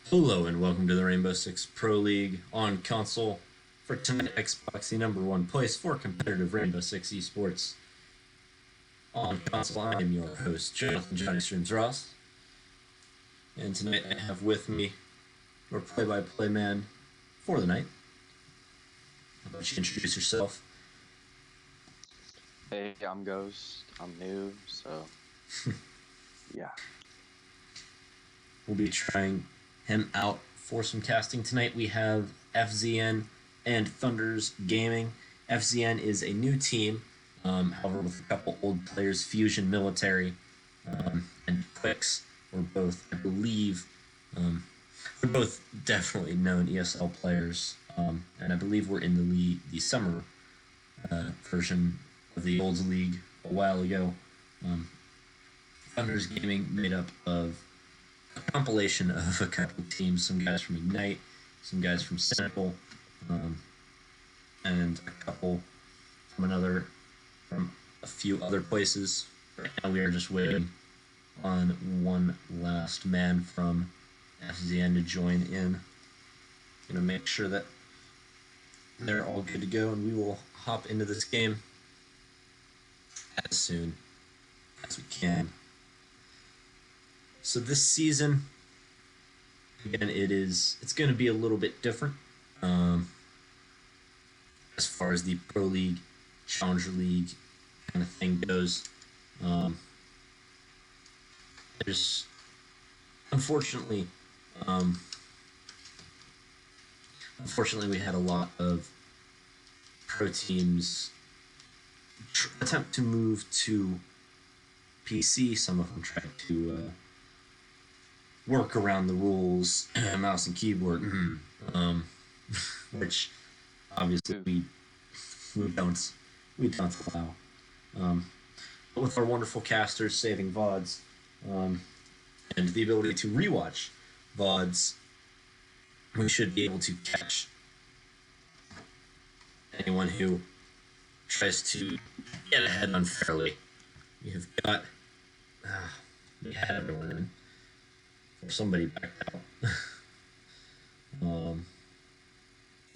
Hello and welcome to the Rainbow Six Pro League on console. For tonight, Xbox, the #1 place for competitive Rainbow Six esports. On console, I am your host, Jonathan Johnny Streams Ross. And tonight I have with me your play-by-play man for the night. How about you introduce yourself? Hey, I'm Ghost. I'm new, so yeah. We'll be trying him out for some casting tonight. We have FzN and ThunderZ Gaming. FzN is a new team, however, with a couple old players. Fusion Military and Quicks were both, I believe, they're both definitely known ESL players, and I believe we're in the summer version of the old league a while ago. ThunderZ Gaming made up of a compilation of a couple of teams, some guys from Ignite, some guys from Cynical, and a couple from a few other places. Right now we are just waiting on one last man from FzN to join in. Gonna make sure that they're all good to go, and we will hop into this game as soon as we can. So this season, again, it's going to be a little bit different as far as the Pro League, Challenger League kind of thing goes. There's, unfortunately, we had a lot of pro teams attempt to move to PC. Some of them tried to work around the rules, mouse and keyboard, which obviously we don't allow. But with our wonderful casters saving VODs, and the ability to rewatch VODs, we should be able to catch anyone who tries to get ahead unfairly. We have got we had everyone in. Or somebody backed out.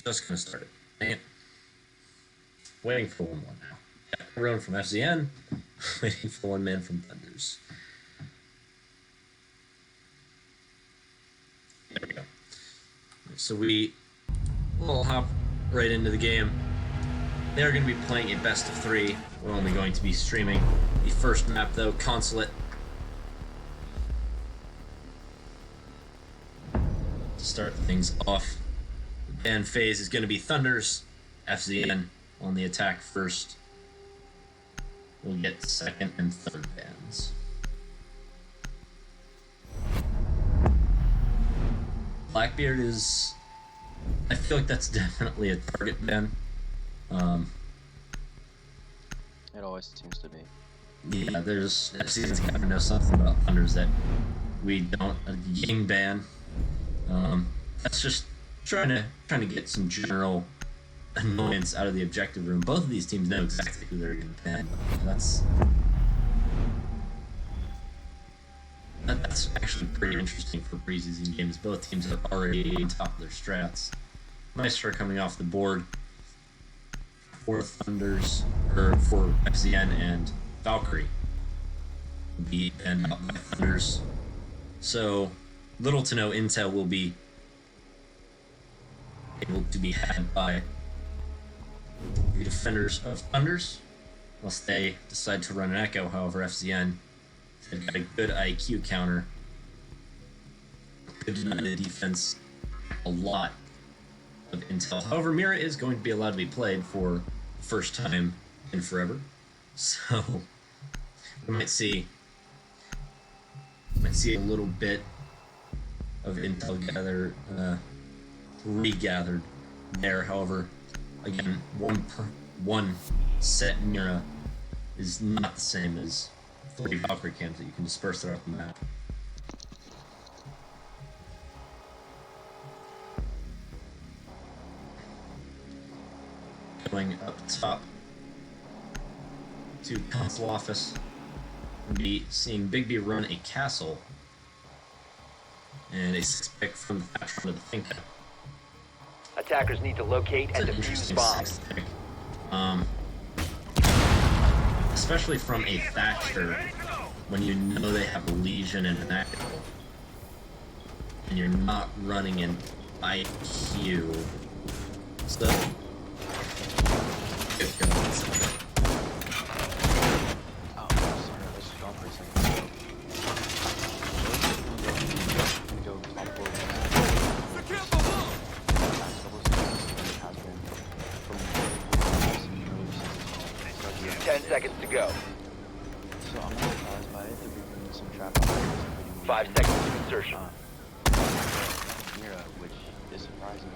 Just gonna start it. Waiting for one more now. Yeah, everyone from FzN, waiting for one man from ThunderZ. There we go. So we will hop right into the game. They're going to be playing a best of 3. We're only going to be streaming the first map though, Consulate. To start things off, the ban phase is going to be ThunderZ, FzN on the attack first. We'll get second and third bans. Blackbeard is, I feel like that's definitely a target ban. It always seems to be. Yeah, FzN's got to know something about ThunderZ that we don't. A Ying ban. That's just trying to get some general annoyance out of the objective room. Both of these teams know exactly who they're going to ban. That's actually pretty interesting for preseason games. Both teams are already on top of their strats. Maestro coming off the board for ThunderZ, or for FzN, and Valkyrie will be banned out by ThunderZ. So little to no intel will be able to be had by the defenders of ThunderZ, unless they decide to run an echo. However, FzN has got a good IQ counter, could deny the defense a lot of intel. However, Mira is going to be allowed to be played for the first time in forever, so we might see a little bit of intel regathered there. However, again, one set Mira is not the same as 3 Valkyrie cams that you can disperse throughout the map. Going up top to console office, we'll be seeing Big B run a castle And a 6 pick from the Thatcher to the Finka. Attackers need to locate It's and an defuse interesting bombs. 6th pick. Especially from a Thatcher when you know they have a Legion and an Echo. And you're not running an IQ. So, good go. Oh, sorry, let's just go for a second. Go top four. Last couple of seasons, it has been from 10 seconds to go. So I'm not surprised by it. They're bringing some trap. 5 seconds to insertion. Mira, which is surprising.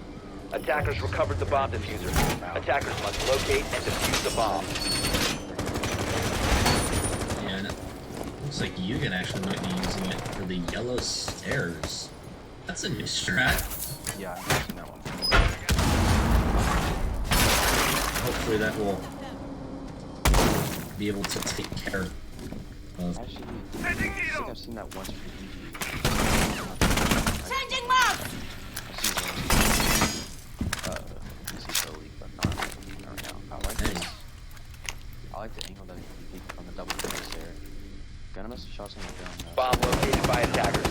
Attackers recovered the bomb diffuser. Attackers must locate and defuse the bomb. Yeah, and it looks like Yugen actually might be using it for the yellow stairs. That's a new strat. Yeah, I've seen that one before. Hopefully that will be able to take care of. Actually, I think I've seen that once for DG. Changing map! I've seen it once. Pro League, but not right now. I like the angle that you can take on the double fix there. Gonna miss the shots on the gun. Bomb located by attackers.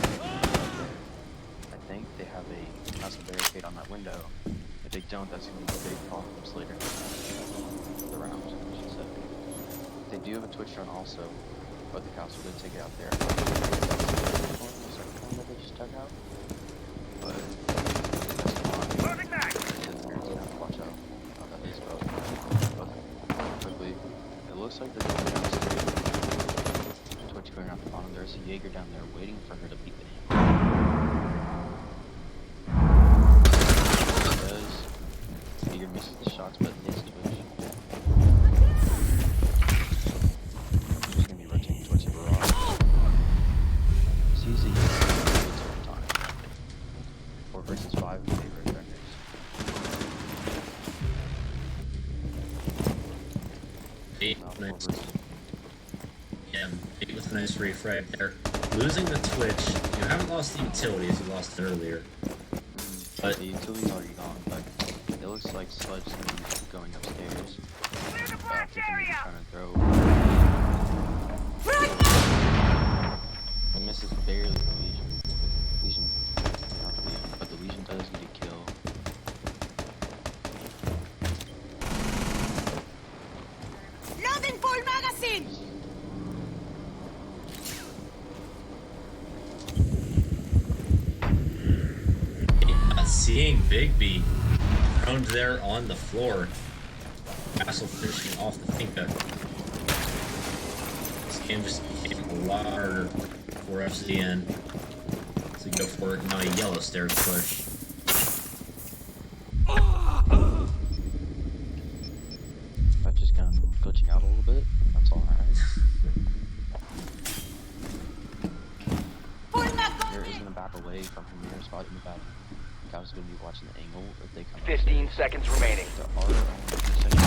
I think they have a massive barricade on that window. If they don't, that's gonna be big problems later. The round, I should say. They do have a Twitch run also, but the council did take it out there. That they just took out. But that's fine. Since they're gonna have to watch out how that is about. But quickly, it looks like they're going downstairs. Twitch going out the bottom. There's a Jaeger down there waiting for her to beat the him. Jaeger misses the shots, but hits Twitch. She's gonna be rotating towards the barrage. Sees the time. 4 versus 5 in favor of Thunders. Eight, No, 4 nice. versus. Yeah, eight with a nice refrag there. Losing the Twitch, you haven't lost the utilities, you lost it earlier. But The utility's already gone, but it looks like Sludge's gonna be going upstairs. Tiffany maybe trying to throw. He misses barely the Legion. Not the Legion, but the Legion does get a kill. Loading full magazine! not seeing Big B thrown there on the floor. Castle finishing off the Finka. This game just became a lot harder for FzN to go for now a yellow stairs push. That just kind of glitching out a little bit. That's alright. Full mag There is gonna back away from her mirror spot in the back. I was gonna be watching the angle if they come 15 seconds remaining. There are only 2 seconds.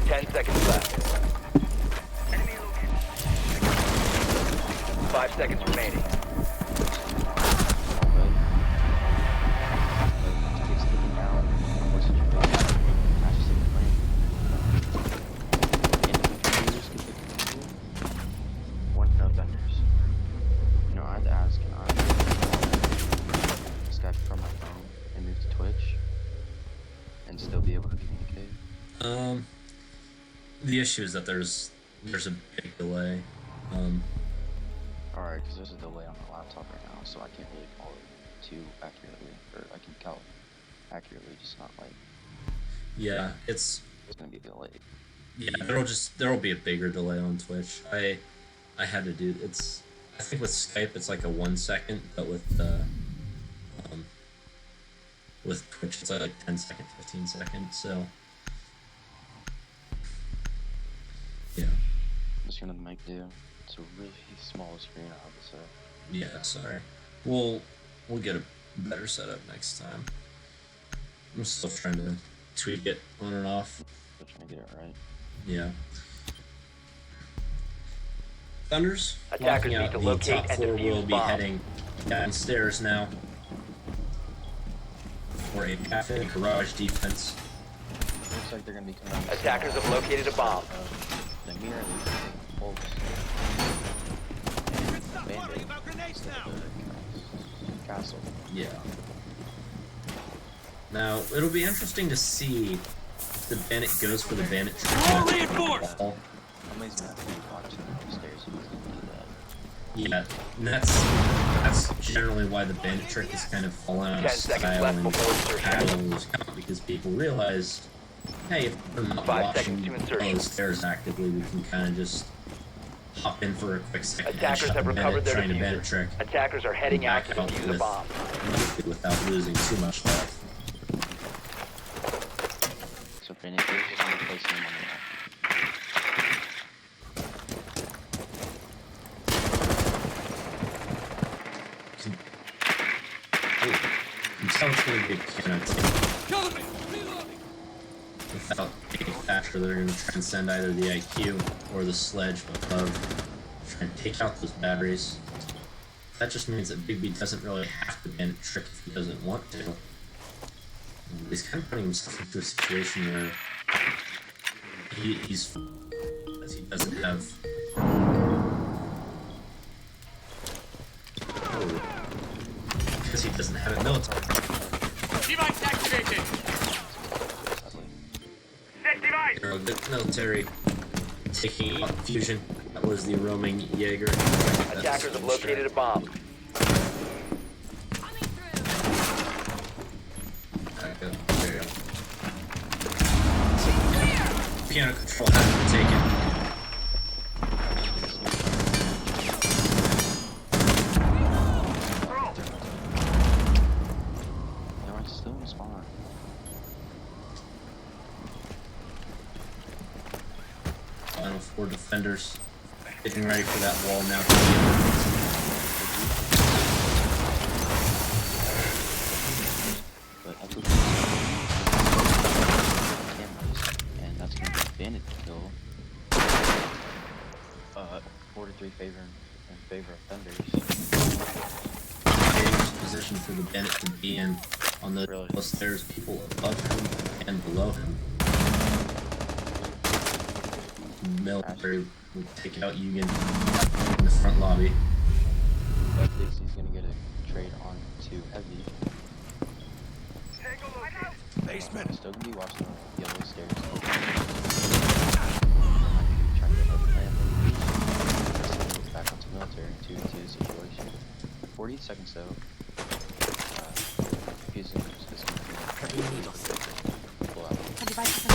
10 seconds left. 5 seconds remaining. One no Thunders. You know, I'd ask, can I Skype from my phone and move to Twitch and still be able to communicate? The issue is that there's a big delay. Alright, because there's a delay on the laptop right now, so I can't really call it too accurately, or I can call it accurately, just not like Yeah, it's gonna be delayed. yeah. There'll be a bigger delay on Twitch. I had to do it's. I think with Skype it's like a 1 second, but with Twitch it's like 10 seconds, 15 seconds. So yeah. I'm just gonna make do. It's a really small screen, I would say. Yeah, sorry. We'll get a better setup next time. I'm still trying to tweak it on and off. Still trying to get it right. Yeah. ThunderZ Attackers walking need out to the locate top and floor will defuse be bombs. heading downstairs now for a cafe garage defense. Looks like they're gonna be coming. Attackers have located a bomb. The mirror bolts. And Band-Aid. Castle. Yeah. Now it'll be interesting to see if the bandit goes for the bandit trick. All reinforced! Somebody's gonna have to be watching upstairs so he's gonna do that. Yeah, and that's generally why the bandit trick has kind of fallen out of 10 seconds style left and before insertion. battles because people realized, hey, if we're not 5 watching seconds to insertion. those stairs actively, we can kind of just hop in for a quick second Attackers headshot have recovered their trying to diffuser. bandit trick Attackers are heading out to back out defuse a with- bomb. without losing too much life. So Bennett is just gonna place him on the map. You can tell it's going to be a piano team. Without any factor, they're going to try and send either the IQ or the sledge above, try and take out those batteries. That just means that Big B doesn't really have to bandit trick if he doesn't want to. He's kind of putting himself into a situation where he's as he doesn't have. Because he doesn't have it military. Device activated! Set device! Hero, the military taking out fusion. That was the roaming Jaeger. Attackers have located a bomb. There you go. Piano control has been taken. They're still in spawn. Final 4 defenders getting ready for that wall now. But I believe cameras, and that's gonna be a bandit kill. 4-3 in favor of ThunderZ. Dangerous position for the bandit to be in. On the Really? plus there's people above him and below him. Military will take out Yugen in the front lobby. But Dixie's gonna get a trade on to Heavy. Basement. Still gonna be watching the yellow stairs. Trying to get over plan. Back onto military to the situation. 40 seconds though. Fusing is gonna be pull out. The device is in.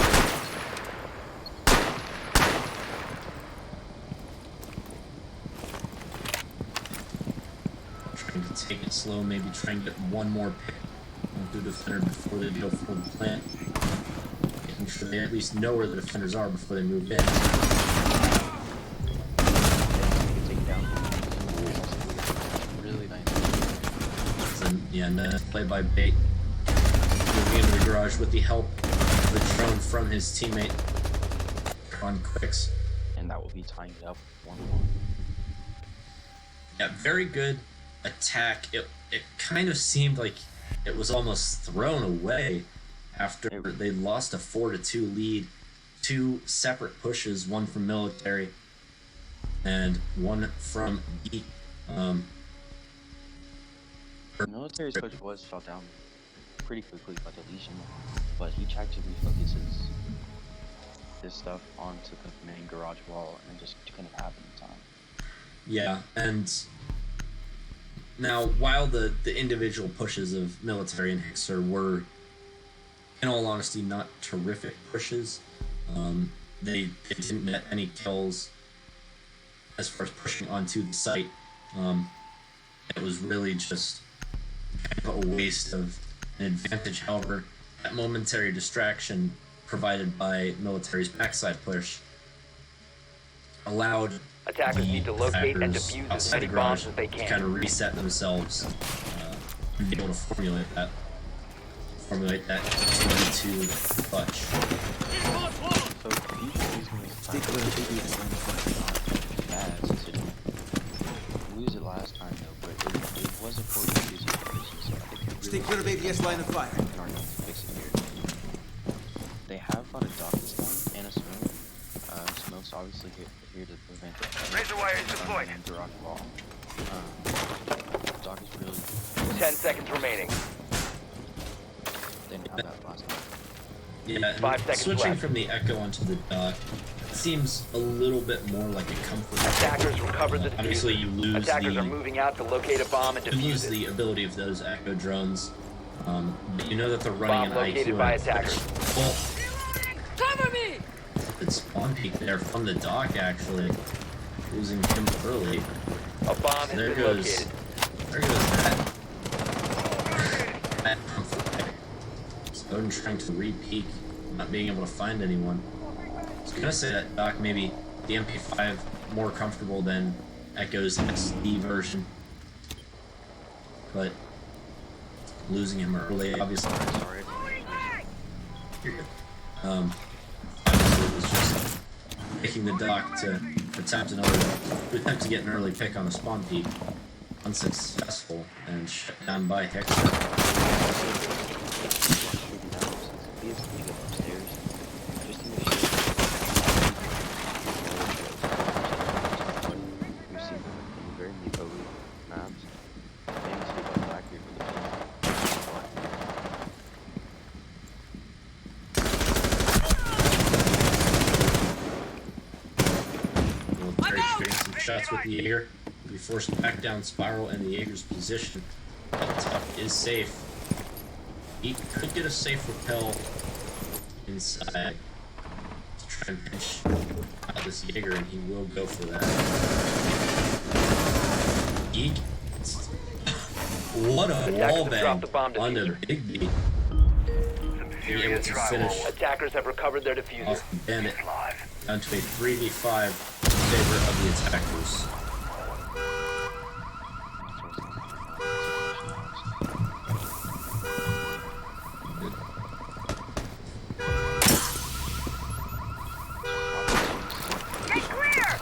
Trying to take it slow, maybe try and get one more pick through the defender before they go for the plant. Making sure they at least know where the defenders are before they move in. Take down. Really nice. And yeah, nice play by Bait. Moving into the garage with the help of the drone from his teammate on Quicks. And that will be tying it up 1-1. Yeah, very good attack. It kind of seemed like it was almost thrown away after they lost a 4-2 lead. 2 separate pushes, one from military and one from B. The military's push was shot down pretty quickly by the Legion, but he tried to refocus his stuff onto the main garage wall and just couldn't happen in time. Yeah, and now while the individual pushes of military and Hixer were, in all honesty, not terrific pushes, they didn't net any kills as far as pushing onto the site. It was really just kind of a waste of an advantage. However, that momentary distraction provided by military's backside push allowed Attackers need to locate and attackers defuse as outside many the bombs garage as they to can. kind of reset themselves and be able to formulate that 2v2 clutch. So he's going to stick with bad since it last time though, but it was a 4 defusing operation, so I think it Stay really clear of ABS line of fire. in order to fix it here. They have fought a dock this time and a smoke. Smoke's obviously here to prevent the Razor wire is deployed. and the rock ball. Dock is really 10 seconds remaining. they didn't have that last time. Yeah, 5 seconds switching left. from the Echo onto the Dock seems a little bit more like a comfort. Attackers recovered the Obviously, diffuser. you lose Attackers are the moving out to locate a bomb and you defuse lose it. the ability of those Echo drones, but you know that they're running Bomb an located IQ. by and- attackers. Well, Cover me! it's spawn peek there from the Dock actually, losing him early. A bomb has There been goes located. that comfort. Odin trying to re-peek, not being able to find anyone. I was gonna say that Doc maybe the MP5 more comfortable than Echo's XD version, but losing him early, obviously. Sorry. You're good. Obviously it was just picking the Doc to attempt to get an early pick on a spawn peak, unsuccessful and shut down by Hector. Shots with the Jaeger. Be forced back down spiral and the Jaeger's position. That top is safe. He could get a safe rappel inside to try and pinch out this Jaeger, and he will go for that. Geek. What a wall bang onto Big B. Being able to finish Attackers have recovered their diffuser. off Bandit down to a 3v5 in favor of the attackers. Get clear!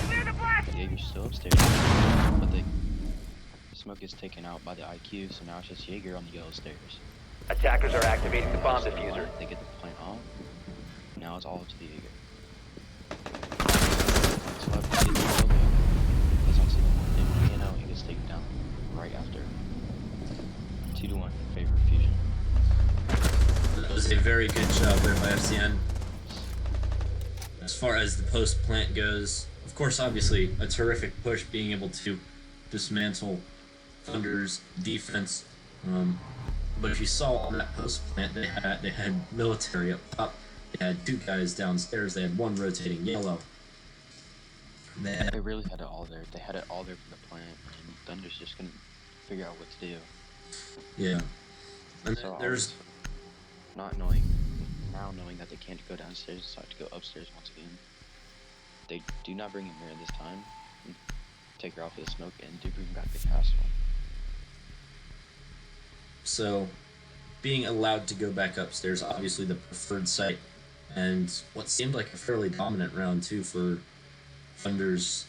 Clear the blast! Jaeger's still upstairs, but the smoke is taken out by the IQ, so now it's just Jaeger on the yellow stairs. Attackers are activating the bomb diffuser. They get the plant off. Now it's all up to the Jaeger. So I see the building. As I see him, he gets taken down right after. 2-1 in favor of Fusion. That was a very good job there by FzN. As far as the post plant goes, of course, obviously a terrific push being able to dismantle ThunderZ defense. But if you saw on that post plant, they had military up top. They had 2 guys downstairs. They had 1 rotating yellow. They really had it all there. They had it all there for the plant, and ThunderZ just couldn't figure out what to do. Yeah. And So there's not knowing that they can't go downstairs, decide to go upstairs once again. They do not bring a mirror this time. Take her off with the smoke and do bring back the castle. so being allowed to go back upstairs, obviously the preferred site, and what seemed like a fairly dominant round too for ThunderZ.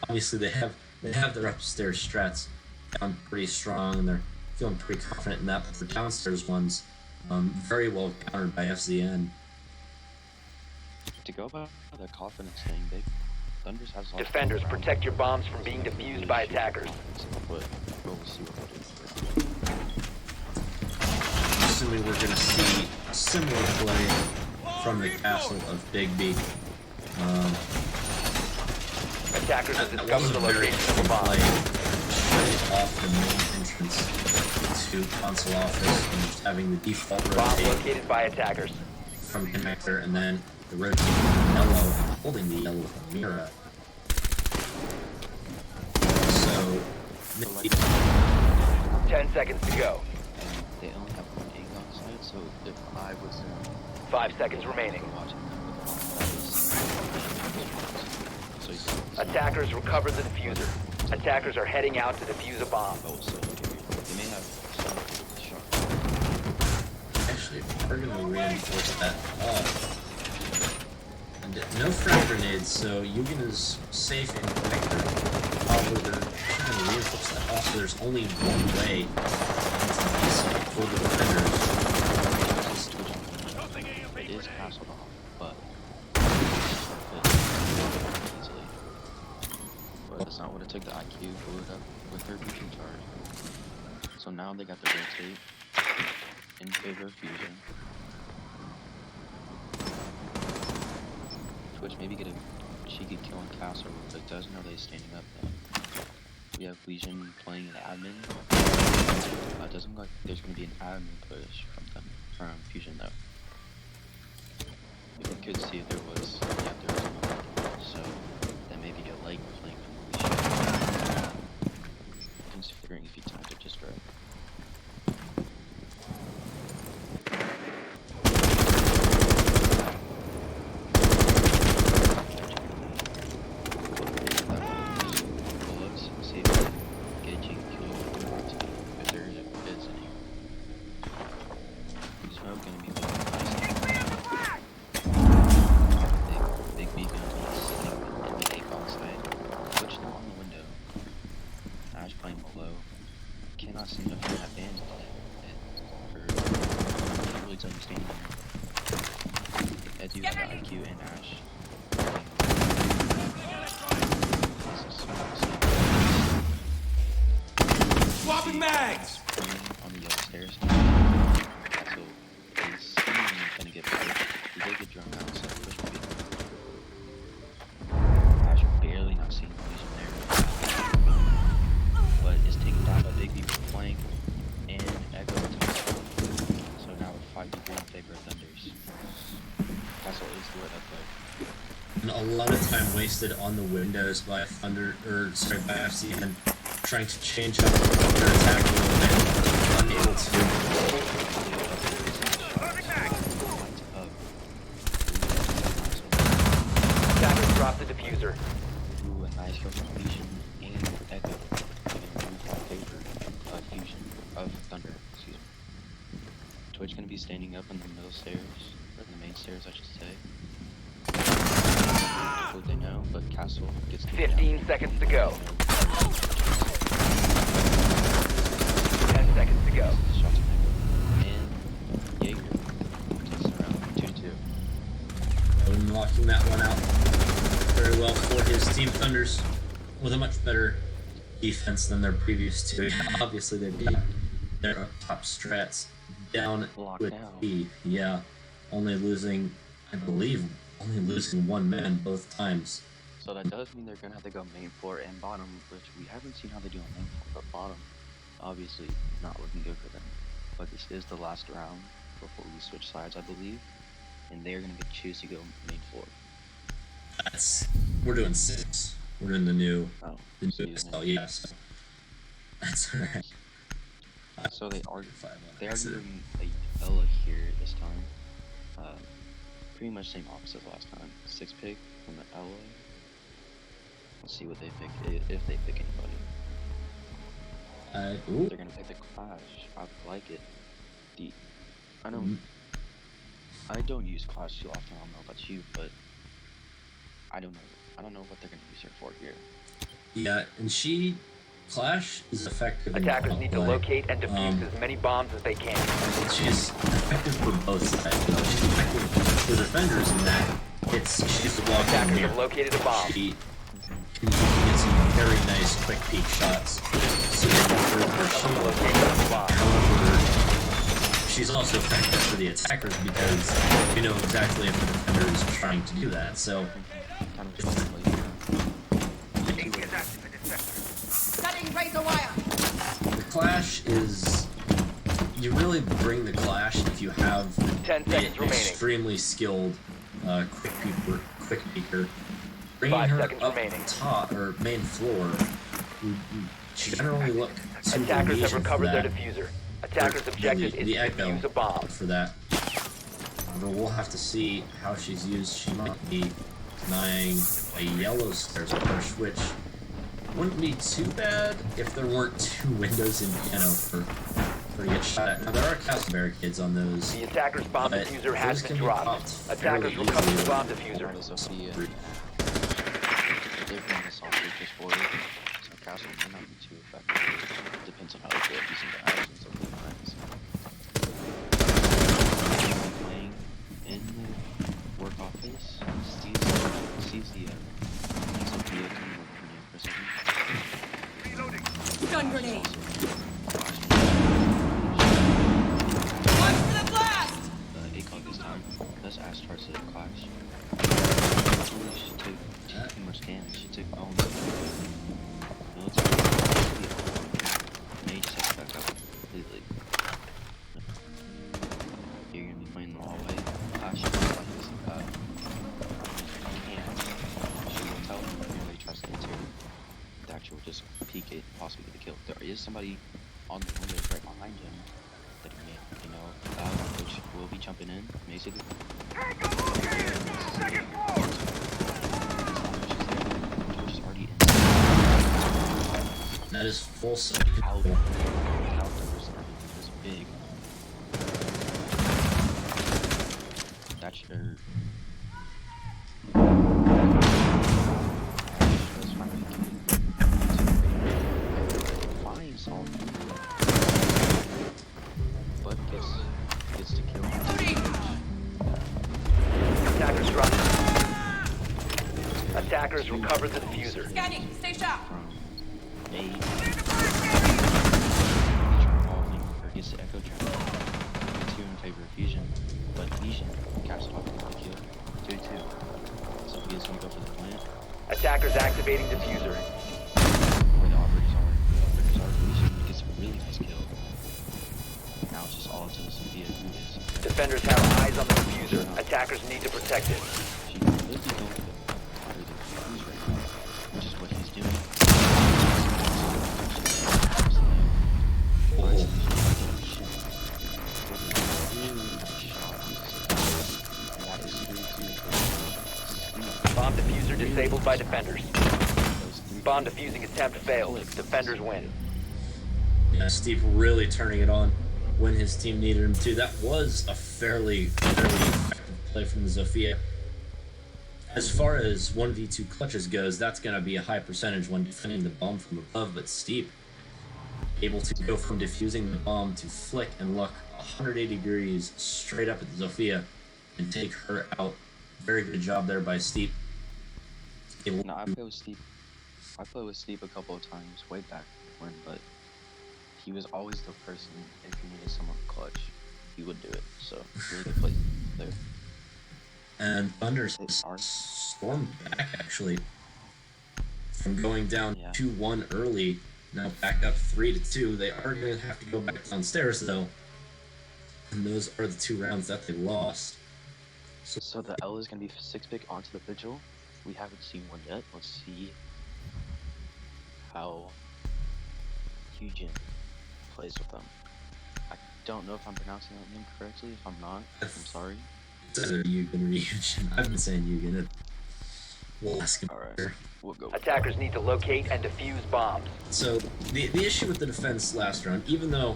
Obviously they have their upstairs strats down pretty strong, and they're feeling pretty confident in that. But the downstairs ones, very well countered by FzN. To go by the confidence thing, ThunderZ has lots Defenders, of protect your bombs from being defused by attackers. But we'll see what they do. Assuming we're going to see similar play from the castle of Big B. Attackers have That discovered was the a very location of a good bomb. play. Shutting off the main entrance to console office and just having the default Bomb rotate located by attackers. from connector, and then the rotating yellow and holding the yellow mirror. So, maybe 10 seconds to go. They only have 1 egg on site, so if I was 5 seconds remaining. watching them with the bomb, Attackers recovered the diffuser. Attackers are heading out to defuse a bomb. oh, so they may have some shot. actually, if we're going to reinforce that up, no frag grenades, so Yugen is safe in connector. However, they're trying to reinforce that. Also, there's only one way into the site for the defenders. It is castled off, but easily. But that's not what it took. The IQ blew it up with their fusion charge. So now they got the rotate in favor of fusion. Twitch maybe get a cheeky kill on Castle, but does know they're standing up though. We have Legion playing an admin. Doesn't look like there's going to be an admin push from Fusion though. If we could see if there was, yeah, there was one. So that may be a leg playing from Legion. Considering if he timed it just right. Cannot seem to find that bandit can't really tell you standing there. I do have the IQ and Ash. Swapping mags! On the yellow stairs. So he's gonna get pushed. He did get drawn out, so push will be. Ash barely not seeing Legion there. But is taken down by Big B flank and Echo top. So now we're 5-3 in favor of Thunders. Castle is the way that play. And a lot of time wasted on the windows by by FzN, trying to change up their attack a little bit. Unable to. Attackers dropped the diffuser. Ooh, a nice kill from Legion and Echo. Of Thunder, excuse me. Twitch gonna be standing up on the middle stairs, or the main stairs, I should say. What they know, but Castle gets 15 seconds to go. 10 seconds to go. Shots on Echo. And Jaeger takes it around 2-2. Unlocking that one out very well for his team Thunders with a much better defense than their previous two. Obviously, they beat their top strats down with E. Yeah, only losing one man both times. So that does mean they're gonna have to go main floor and bottom, which we haven't seen how they do on main floor, but bottom, obviously not looking good for them. But this is the last round before we switch sides, I believe, and they're gonna choose to go main floor. We're doing 6. We're doing the new So yeah, so that's alright. So they are doing a Ella here this time. Pretty much same opposite as last time. 6 pick from the Ella. Let's see what they pick, if they pick anybody. They're gonna pick the Clash. I like it. I don't use Clash too often. I don't know about you, but I don't know what they're gonna use her for here. Yeah, and Clash is effective. Attackers need to locate and defuse as many bombs as they can. She's effective for both sides. She's effective for defenders in that she's the walking Attackers mirror. have located a bomb. She can get some very nice quick peek shots. So however, she's also effective for the attackers because you know exactly if the defender is trying to do that. So the Clash is, you really bring the Clash if you have 10 seconds remaining. Extremely skilled quick peeker. Bringing 5 her seconds up remaining. top or main floor, you generally look to Attackers have Legion recovered for their that. diffuser. Attackers' objective is the to Echo defuse a bomb. for that. But we'll have to see how she's used. She might be denying a yellow stairs push, which wouldn't be too bad if there weren't 2 windows in piano for or get shot at. Now there are castle barricades on those. The attacker's bomb but diffuser has those been can be dropped. popped Attackers fairly recovered the easily. bomb diffuser. One of Sophia. They've run this off just for it. So Castle may not be too effective. Depends on how they feel using the actions of their friends. Playing in the work office, sees the Sophia coming over from the prison. Stun grenade. Watch for the blast! ACOG this time. Let's ask starts to clash. She took too much damage. She took all the military. May just have to back up completely. You're gonna be playing the hallway. Clash. She will tell him if anybody tries to enter. The actual just peek it, possibly get a kill. There is somebody on the window right behind him that he may, which will be jumping in. Basically. Second floor! George is already in. That is full set. Outdoors is big. That's your. Fine, salt. But gets to kill. Attackers dropped. Attackers recovered the diffuser. Scanning, stay sharp. From A. Clear the blast Revolving or gets the echo trap. It's 2 in favor of fusion. But fusion caps off the kill. 2-2. So he is gonna go for the plant. Attackers activating diffuser. Where the operators are. Fusion gets a really nice kill. Now it's just all up to Sophia who is. Defenders have eyes on the diffuser. Attackers need to protect it. She could be going for the defuse right now, which is what he's doing. Bomb diffuser disabled by defenders. Bomb diffusing attempt failed. Defenders win. Yeah, Steve really turning it on when his team needed him to. That was a fairly effective play from the Zofia. As far as 1v2 clutches goes, that's going to be a high percentage when defending the bomb from above, but Steve able to go from defusing the bomb to flick and look 180 degrees straight up at the Zofia and take her out. Very good job there by Steve. No, I played with Steve. I played with Steve a couple of times way back when, but he was always the person, if you needed someone clutch, he would do it. So, really good play there. And ThunderZ stormed back, actually, from going down 2-1 early, now back up 3-2. They are going to have to go back downstairs, though. And those are the 2 rounds that they lost. So the L is going to be 6-pick onto the Vigil. We haven't seen one yet. Let's see how Hyujin plays with them. I don't know if I'm pronouncing that name correctly. If I'm not, I'm sorry. It's either Yugen or Hyujin. I've been saying Yugen. We'll ask him. Alright, we'll go. Attackers need to locate and defuse bombs. So the issue with the defense last round, even though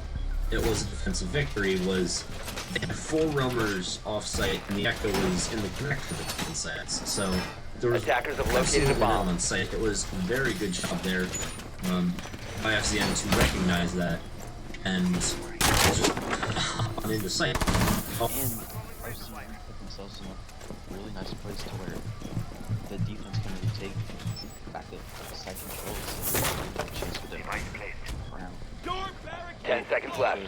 it was a defensive victory, was they had 4 roamers off-site and the Echo was in the connector between sites. So there was Attackers have located a absolutely no bomb. one on site. It was a very good job there by FzN to recognize that and just on into site. And FzN put themselves in a really nice place to where the defense can really take back the side controls and chance for them around. 10 seconds left.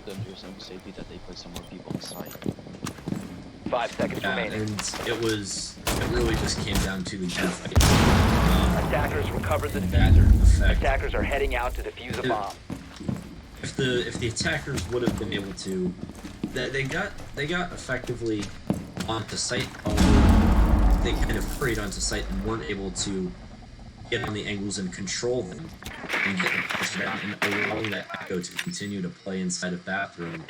There's no safety that they put some more people inside. 5 seconds Yeah, remaining. and it really just came down to the gunfight. Attackers recovered the That diffuser. effect. Attackers are heading out to defuse a bomb. If the attackers would have been able to, they got effectively onto site, although they kind of hurried onto site and weren't able to get on the angles and control them and get them pushed down and allowing that Echo to continue to play inside a bathroom.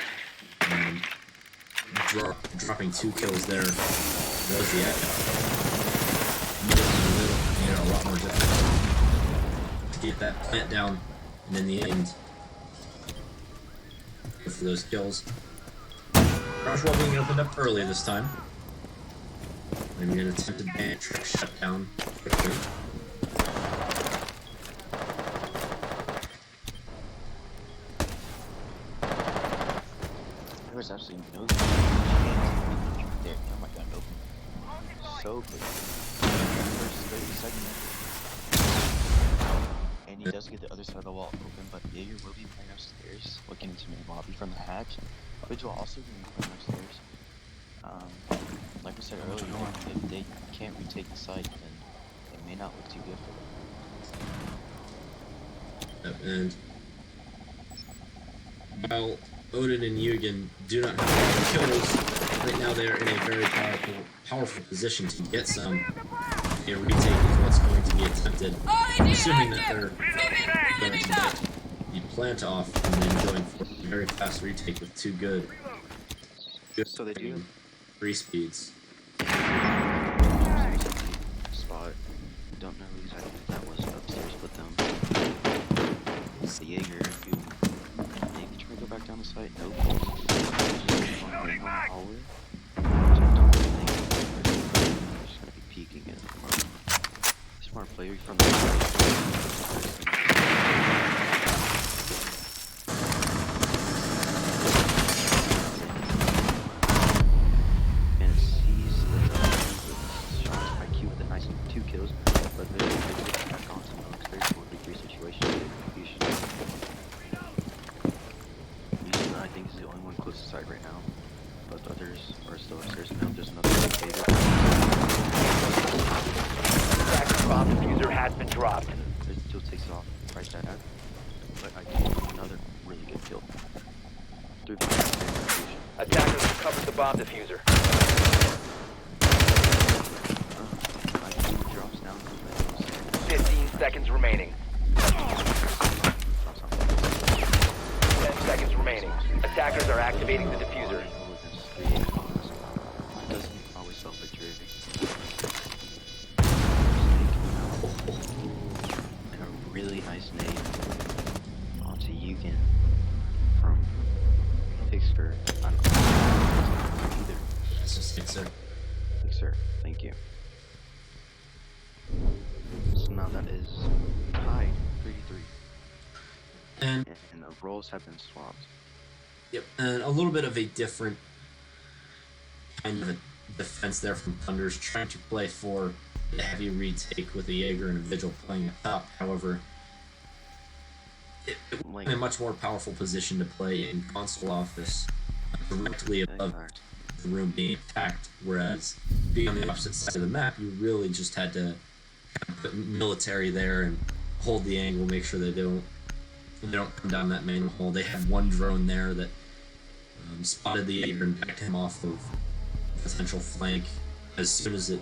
Dropping 2 kills there was the Echo. A lot more difficult to get that plant down, and in the end, for those kills. Garage wall being opened up early this time. Maybe an attempted ban trick shutdown quickly. There was absolutely no chance there. Oh my god, open. So quick. First 30 seconds. And he does get the other side of the wall open, but Jaeger will be playing upstairs, looking into main lobby from the hatch, which will also be playing upstairs. Like I said earlier, if they can't retake the site, then it may not look too good for them. And while Odin and Yugen do not have any kills, right now they are in a very powerful position to get some. A retake is what's going to be attempted, assuming that they're going to get the plant off and then going for a very fast retake with two good So they do 3 speeds. spot. Don't know exactly if that was upstairs with them. It's the Jaeger who maybe try to go back down the site. Nope. Just on the hallway. So I don't really think they're just gonna be peeking in. Smart player from the and sees the shots by Q with a nice 2 kills, but they're back on some very 4v3 situation. Houston, I think, is the only one close to side right now, but the others are still upstairs. Now there's another favorite. Attacker bomb diffuser has been dropped. It still takes it off right that out. But I think another really good kill. 3 Attackers recovered the bomb diffuser. I think he drops down to the 15 seconds remaining. 10 seconds remaining. Attackers are activating the diffuser. It doesn't always spell victory. And a really nice nade onto Yugen from Pixar. I don't know either. It's just Sixer. Pixar, thank you. So now that is tied 3-3. And And the roles have been swapped. yep, and a little bit of a different kind of a defense there from ThunderZ, trying to play for the heavy retake with a Jaeger and a Vigil playing up top. However, it was in a much more powerful position to play in console office, directly above the room being attacked, whereas being on the opposite side of the map, you really just had to kind of put military there and hold the angle, make sure they don't come down that main hole. They had one drone there that spotted the Jaeger and backed him off of potential flank as soon as it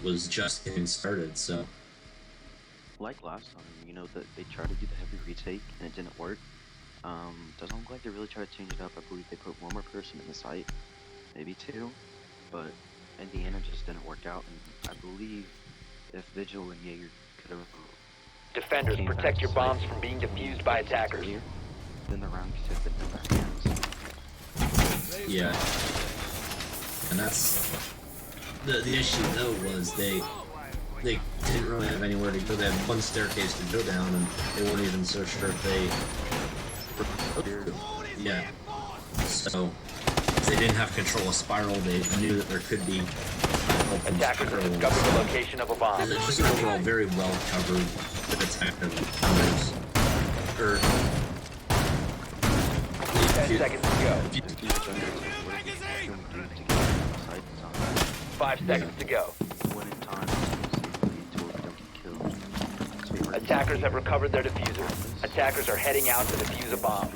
was just getting started. So Like last time, you know, that they tried to do the heavy retake and it didn't work. Doesn't look like they really tried to change it up. I believe they put one more person in the site, maybe 2, but in the end it just didn't work out. And I believe if Vigil and Jaeger could have Defenders, protect your bombs from being defused by attackers. earlier, then the round could have been in their hands. yeah, and that's the issue though, was they didn't really have anywhere to go. They had one staircase to go down, and they weren't even so sure if they so if they didn't have control of Spiral, they knew that there could be open Attackers have spirals. discovered the location of a bomb. And it's just overall very well covered with attack of numbers. 10 seconds to go. If you don't do what you can do to get on the site, it's on 5 seconds to go. when in time, until they don't get killed. So we were Attackers have recovered their diffuser. Attackers are heading out to defuse a bomb.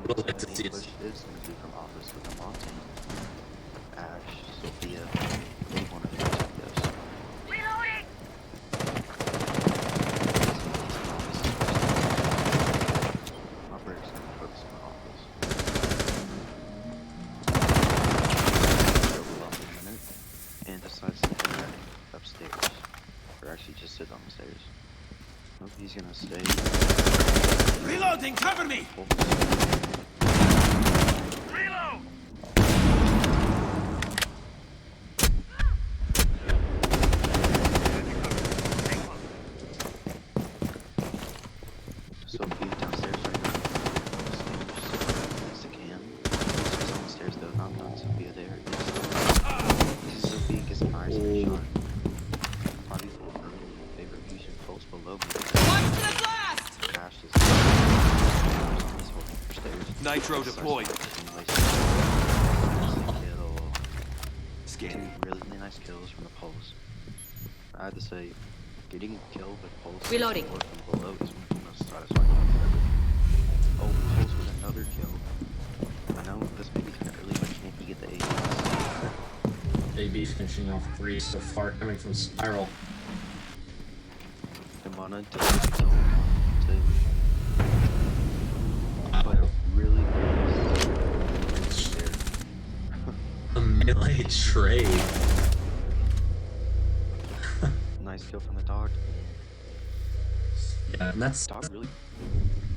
Would like to see it. Push is going to be from office with the Monty, Ash, Sophia. They want to finish this. Operators going to focus on office. And decides to head upstairs, or actually just sit on the stairs. Hope he's gonna stay. Reloading, cover me! Reload! Sophie downstairs right now. It's the cam. She's on the stairs though, not Sophia there. This is Sophia gets an eyes shot. Bobby full favorite fusion falls below me. Watch for the blast! Crashed his stairs. Nitro deployed. Two really nice kills from the pulse. I had to say, getting a kill with pulse Reloading. from below is one of the most satisfying things ever. Oh, pulse with another kill. I know this may be kind of early, but can't he get the A? AB finishing off 3 so far, coming from Spiral. Demona to but a really nice there. A melee trade. Nice kill from the dog. Yeah, and that's Dog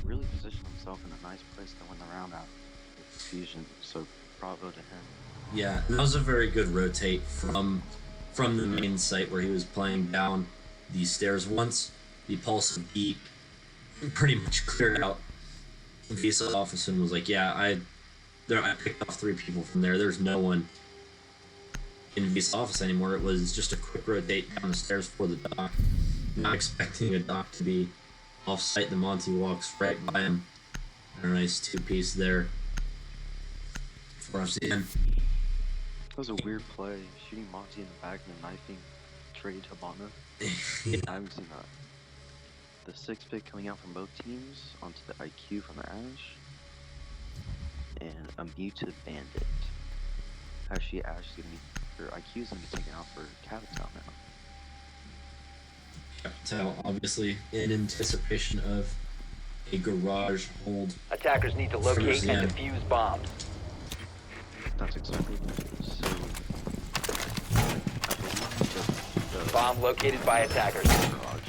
really positioned himself in a nice place to win the round out with fusion. So bravo to him. yeah, that was a very good rotate from the main site where he was playing down the stairs. Once the pulse of heat pretty much cleared out, Visa officer was like, yeah, I picked off 3 people from there. There's no one in Visa office anymore. It was just a quick rotate down the stairs for the dock. Not expecting a dock to be off site. The Monty walks right by him. A nice 2-piece there for FzN. That was a weird play, shooting Monty in the back and then knifing Trey Habana. Yeah. I haven't seen that. The 6 pick coming out from both teams onto the IQ from the Ash. And a muted Bandit. Actually, Ash is gonna be, or IQ is gonna be taken out for Capital now. So obviously in anticipation of a garage hold. Attackers need to locate and defuse bombs. That's exactly what it is. So, I believe the Bomb located by attackers. garage.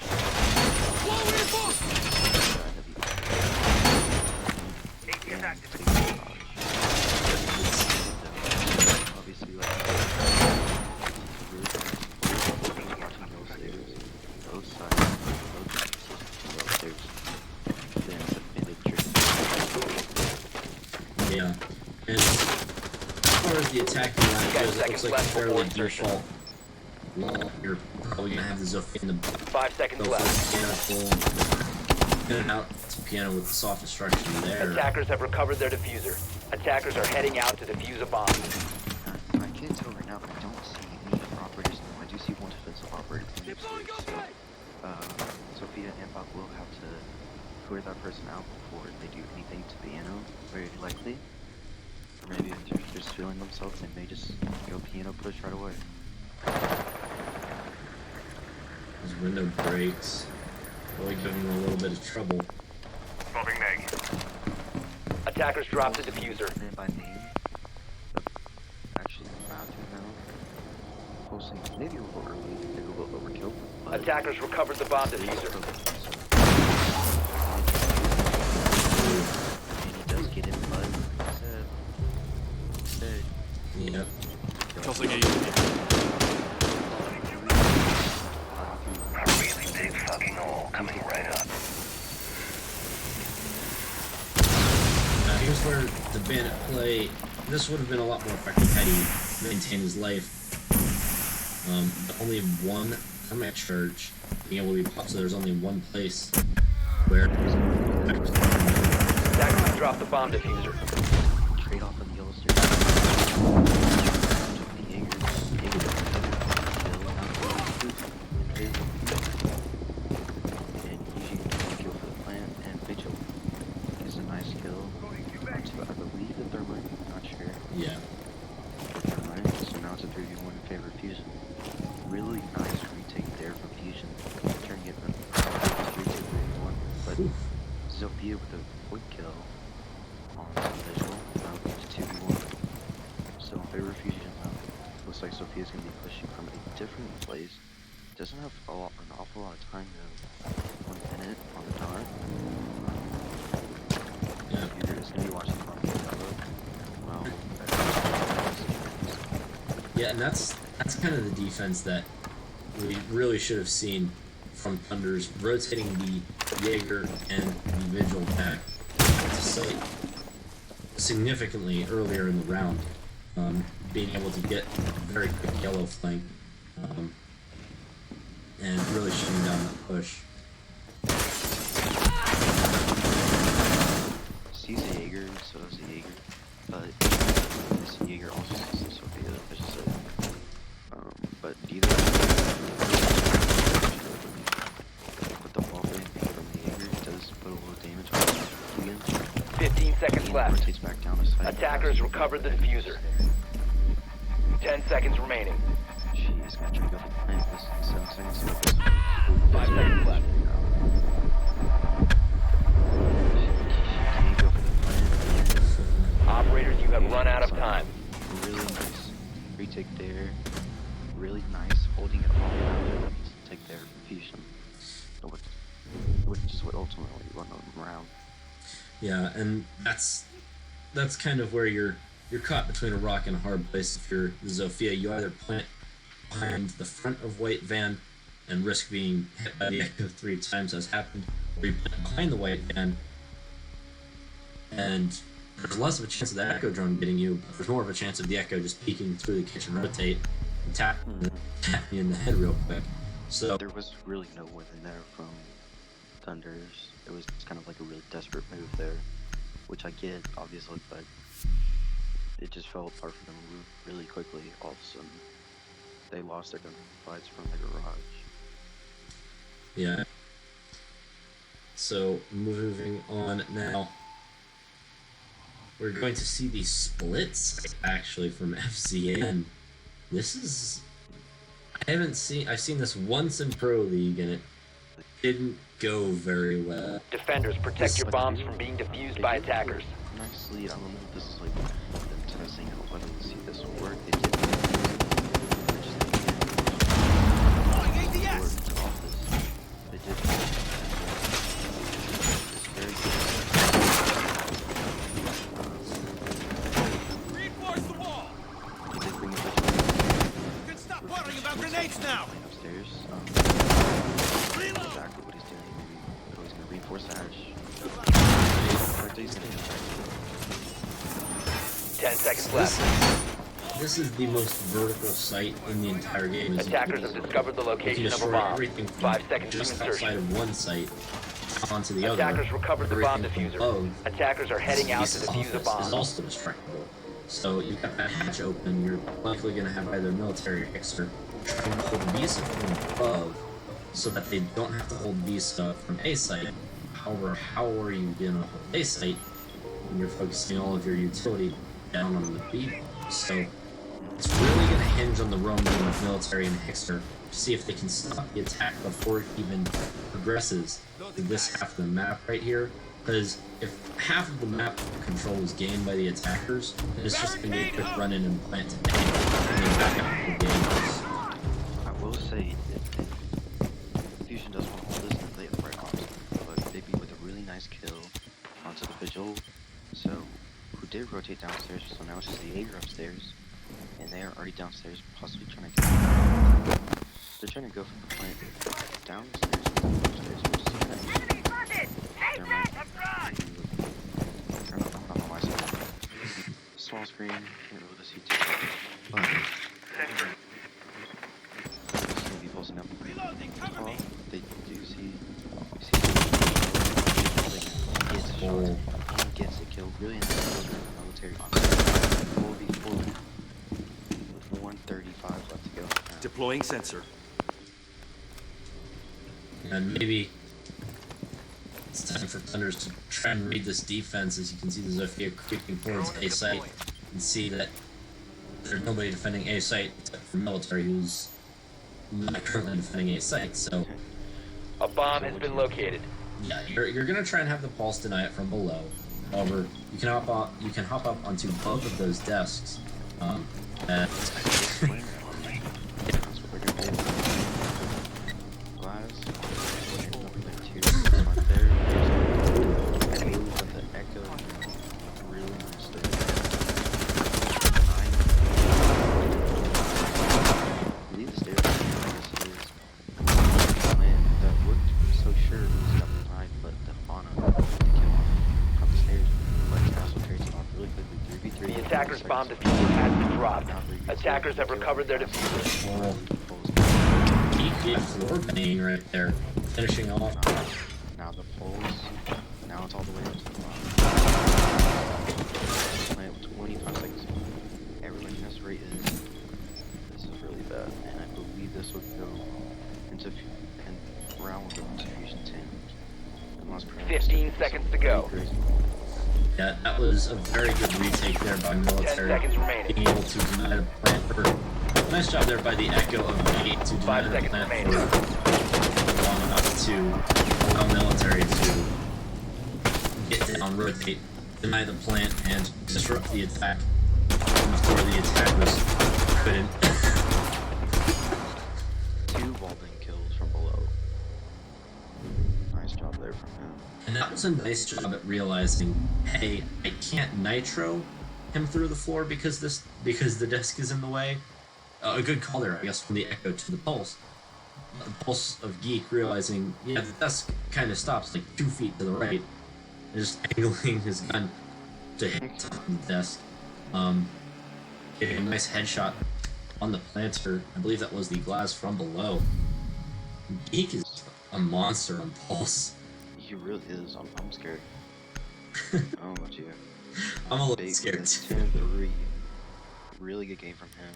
Obviously, like, watching those stairs, both sides, both stairs, then submitted trick. Yeah. And as far as the attacking line goes, it looks like a fairly default wall. You're probably gonna have the Zofia in the 5 seconds left. piano full. In and out to piano with the soft destruction there. Attackers have recovered their diffuser. Attackers are heading out to defuse a bomb. I can't tell right now, but I don't see any operators. I do see one defensive operator. Sophia and Bob will have to clear that person out before they do anything to piano, very likely. Or maybe if they're just feeling themselves, they may just go piano push right away. His window breaks. Really giving him a little bit of trouble. Moving Meg. Attackers dropped the diffuser. And by name, but actually in the bathroom now. Posting maybe a little early, maybe a little overkill. But Attackers recovered the bomb diffuser. And he does get in the mud, like I said. Yep. Tossing a A really big fucking hole coming right up. Now here's where the bandit play. This would have been a lot more effective had he maintained his life. But only one hermit church being able to be popped, so there's only one place where Attackers dropped the bomb diffuser. Trade off on the yellow stairs. The and usually kill for the plant and Vigil is a nice kill. I believe the thermite, not sure. yeah. Thermite, so now it's a 3v1 in favor of Fusion. Really nice retake there from Fusion, turning it from 3-2-3-1. But Zofia with a quick kill on Vigil, now it's 2v1. So in favor of Fusion now. Looks like Sophia's going to be pushing from a different place. Doesn't have an awful lot of time though. 1 minute on the dot. Yeah. You're just gonna be watching from the elbow. Well, Yeah, and that's kind of the defense that we really should have seen from ThunderZ, rotating the Jaeger and the Vigil back to site significantly earlier in the round, being able to get a very quick yellow flank, and really shutting down that push. sees a Jaeger, so does the Jaeger, but this Jaeger also sees the Sophia, I should say. But neither but the wall bang from the Jaeger does put a little damage on Keegan. 15 seconds Keegan left. rotates back down to site. Attackers recovered the diffuser. 10 seconds remaining. She is gonna try to go for the plant. This is 7 seconds to go. 5 seconds left. Can't go for the plant. Operators, you have run out of time. Really nice retake there. Really nice holding it all around to take their fusion. Which is what ultimately won them around. Yeah, and that's kind of where you're caught between a rock and a hard place. If you're the Zofia, you either plant behind the front of white van and risk being hit by the Echo 3 times, as happened, or you plant behind the white van and there's less of a chance of the Echo drone getting you, but there's more of a chance of the Echo just peeking through the kitchen rotate and tap you in the head real quick. So There was really no one in there from ThunderZ. It was kind of like a really desperate move there, which I get, obviously, but it just fell apart for them really quickly. All of a sudden, they lost their gunfights from the garage. yeah. So moving on now, we're going to see the splits actually from FzN. This is I've seen this once in Pro League and it didn't go very well. Defenders, protect your bombs from being defused by attackers. Nicely, I don't know if this is like them testing out whether to see this will work. They did. They did. It's very good. Reinforce the wall! They did bring it You can stop worrying about grenades now! upstairs. Reload! Exactly what he's doing. Maybe he's gonna reinforce the hatch. He's gonna 10 seconds left. This is the most vertical site in the entire game. As Attackers have discovered the you can location of a destroy bomb. everything from 5 seconds to just outside insertion. of one site onto the other. Attackers recovered the bomb Everything from diffuser. above Attackers are heading out this to defuse the office bomb. is also destructible. So you've got that hatch open, you're likely going to have either military or Hexer trying to hold Visa from above so that they don't have to hold Visa from A site. However, how are you going to hold A site when you're focusing all of your utility down on the B bomb? So it's really going to hinge on the roam game of military and Hexer to see if they can stop the attack before it even progresses to this half of the map right here. Because if half of the map control is gained by the attackers, then it's just going to be a quick run in and plant to down, and then back out to the game. I will say that Fusion does want to hold this and play it right off, but they beat with a really nice kill onto the Vigil, so who did rotate downstairs, so now it's just the Jaeger upstairs, and they are already downstairs, possibly trying to get. They're trying to go for the plant downstairs, upstairs, which is okay. They're not on my side. Small screen, can't really see too much, but be pulsing up. Oh, they do see. Gets a shot. He gets a kill. Really nice military on 4v4 with 135 left to go. Deploying sensor. And maybe it's time for ThunderZ to try and read this defense. As you can see, the Zofia creeping towards A site and see that there's nobody defending A site except for military, who's not currently defending A site. So A bomb has been located. yeah, you're gonna try and have the pulse deny it from below. However, you can hop up onto both of those desks. And That's what they're gonna do. Glass. Number 2. The attacker's bomb diffuser has been dropped. Attackers have recovered their diffuser. Oh, geek floor banging right there, finishing off. Now the poles. Now it's all the way up to the bottom. Playing with 25 seconds. Everyone in this rate is. This is really bad, and I believe this would go into and round with the Fusion 10. 15 seconds to go. Yeah, that was a very good retake there by 10 military. seconds remaining. Being able to deny the plant for. Nice job there by the Echo of Gate to deny 5 the seconds plant remaining. for long enough to allow military to get down, rotate, deny the plant, and disrupt the attack before the attackers couldn't. 2 Walden kills from below. Nice job there from him. And that was a nice job at realizing, hey, I can't nitro him through the floor because the desk is in the way. A good call there, I guess, from the Echo to the Pulse. The Pulse of Geek realizing, yeah, the desk kind of stops like 2 feet to the right, and just angling his gun to hit the top of the desk. Getting a nice headshot on the planter. I believe that was the glass from below. Geek is a monster on Pulse. He really is. I'm scared. I don't know about you. I'm a little Big scared with too. 10-3. Really good game from him.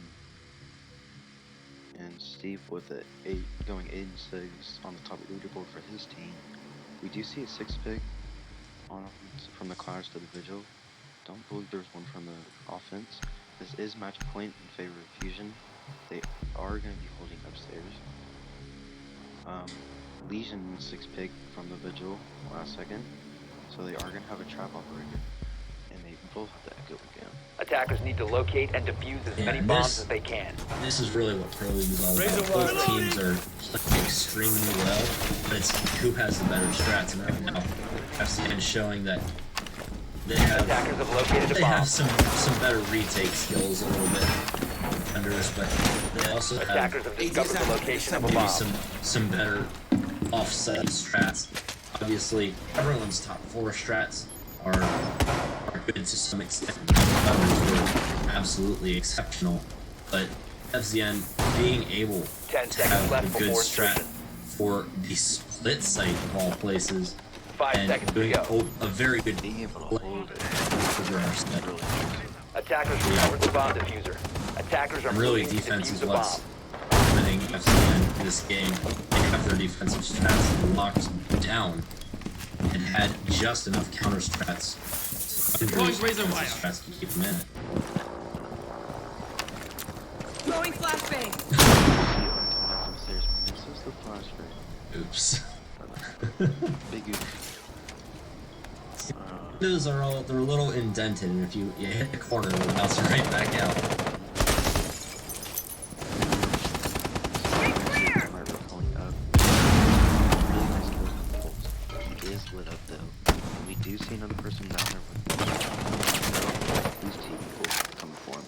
And Steve with the 8 going 8-6 on the top leaderboard for his team. We do see a 6-pick on from the Clash to the Vigil. Don't believe there's one from the offense. This is match point in favor of Fusion. They are going to be holding upstairs. Legion 6-pick from the Vigil last second. So they are going to have a trap operator. And they both have to echo again. Attackers need to locate and defuse as many and bombs this- as they can. This is really what Pro League is all about. Both teams are playing extremely well, but it's who has the better strats. And right now, FzN showing that they Attackers have have located a bomb. some better retake skills a little bit unders, but they also have Attackers have discovered the location of a maybe bomb. some better off-site strats. Obviously, everyone's top 4 strats are good to some extent. Others were absolutely exceptional, but FzN being able 10 to seconds have left a good before strat insertion. for the split site of all places 5 and seconds to doing go. a very good Being able to play hold it. over our set. Really Attackers recovered the bomb diffuser. Attackers are And really, moving to defense defuse is the what's bomb. winning FzN this game. They have their defensive strats locked down and had just enough counter strats to Throwing razor wire. strats to keep them in it. Throwing flashbang. coming down from the stairs. Misses the flash rate. Oops. Big oops. Windows are they're a little indented, and if you hit the corner, it'll bounce right back out. He is lit up though. And we do see another person down there with these 2 people coming for him.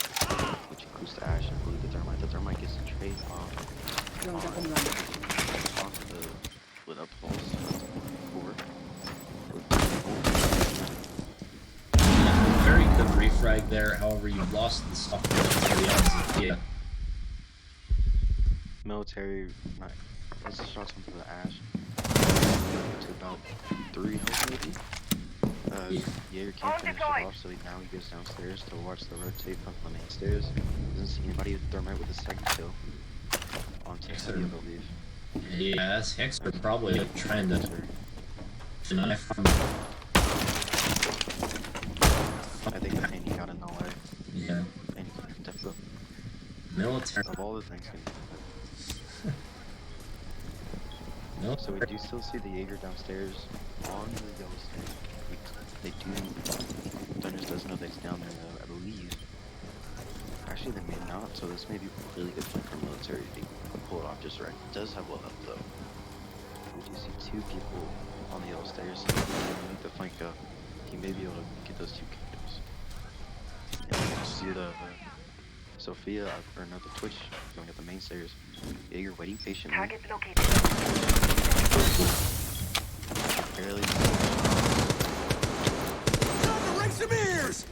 Which includes the Ash and I believe the Thermite. The Thermite gets a trade off. Drones up and running. Off the lit up pulse. 4. Very good refrag there. However, you lost the software for the opposite. Yeah. Military, this is shots into the Ash. To about 3 health maybe. Jaeger can't finish it off, so now he goes downstairs to watch the rotate from the main stairs. Doesn't see anybody with Thermite with a second kill. Onto Heavy, I believe. Yeah, that's Hexer probably trying to deny from. I think the painting got in the way. Yeah. Painting definitely. Military. Of all the things can No. So we do still see the Jaeger downstairs on the yellow stairs. They do. ThunderZ doesn't know that he's down there though, I believe. Actually, they may not, so this may be a really good fight for military to pull it off just right. It does have well up though. We do see 2 people on the yellow stairs. So when the flank up, he may be able to get those 2 kills. And we can see the Sophia, or not the Twitch, going up the main stairs. Jaeger waiting patiently. Target located. Barely. Break some ears!